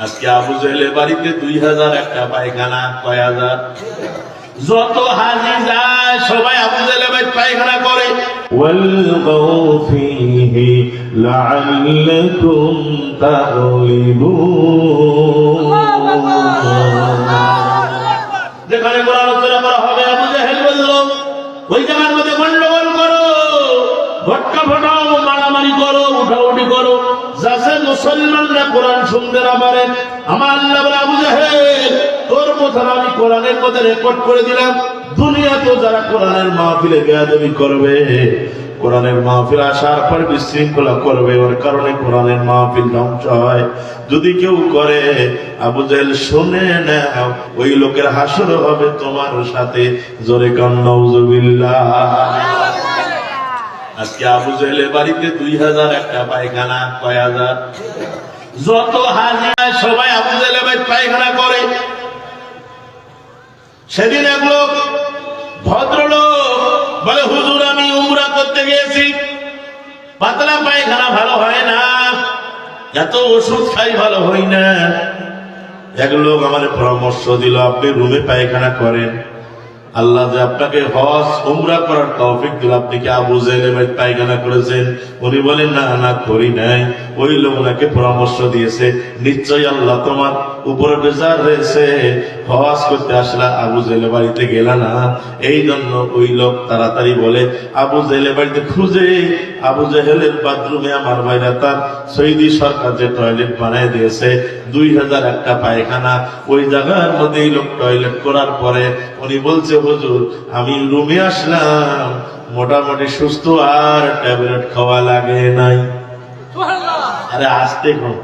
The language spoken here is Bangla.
আজকে আবু জেহেলের বাড়িতে 2000 একটা পায়খানা, কয় হাজার? যত হাজি যায় সবাই আবু জেহেলের বাড়িতে পায়খানা করে। ওয়ালগাউ ফীহি লাআল্লাকুম তাগলিবুন। যেখানে কোরআন আলোচনা করা হবে, আবু জেহেল বলল ওই জায়গার মধ্যে গন্ডগোল করো, ভটকা ফটাও, মারামারি করো, উঠাউঠি করো, যাতে মুসলমানরা কোরআন শুনতে না পারেন। আমার আল্লাহ বলে, আবু জেহেল তোর কথা আমি কোরআনের মধ্যে রেকর্ড করে দিলাম। দুনিয়াতে যারা কোরআনের মাহফিলে বেয়াদবি করবে, কোরআনের মাহফিল আসার পর বিশৃঙ্খলা করবে, ওর কারণে কোরআনের মাহফিল ধ্বংস হয়। যদি কেউ করে, আবু জেহেল শুনে নাও, ওই লোকের হাসর হবে তোমার সাথে। জোরে কান নাউজুবিল্লাহ। আজকে আবু জেহেলের বাড়িতে 2000 একটা পায়খানা, কয় হাজার? যত হাজি সবাই আবু জেহেলের বাড়িতে পায়খানা করে। সেদিন এক লোক, ভদ্রলোক বলে, হুজুর আমি উমরা করতে গিয়েছি, পাতলা পায়খানা ভালো হয় না, এত ওষুধ খাই ভালো হয় না। এক লোক আমার পরামর্শ দিল, আপনি রুমে পায়খানা করেন, আল্লাহ যে আপনাকে হজ উমরা করার তৌফিক দিল, আপনি কি আবু জেহেলের বাড়িতে পায়খানা করেছেন? উনি বলেন, না না করি নাই। ওই লোক ওনাকে পরামর্শ দিয়েছে, নিশ্চয়ই আল্লাহ তোমার উপরে বেজার রয়েছে, হজ করতে আসলা, আবু জেহেলের বাড়িতে গেলা না। এই জন্য ওই লোক তাড়াতাড়ি বলে, আবু জেহেলের বাড়িতে খুঁজে, আবু জেহেলের বাথরুমে আমার ভাইরা তার সৌদি সরকার যে টয়লেট বানায় দিয়েছে, 2000 একটা পায়খানা, ওই জায়গার মধ্যে এই লোক টয়লেট করার পরে উনি বলছে, হুজুর আমি রুমে আসলাম, মোটামুটি সুস্থ, আর ট্যাবলেট খাওয়া লাগে নাই। আরে আসতে কম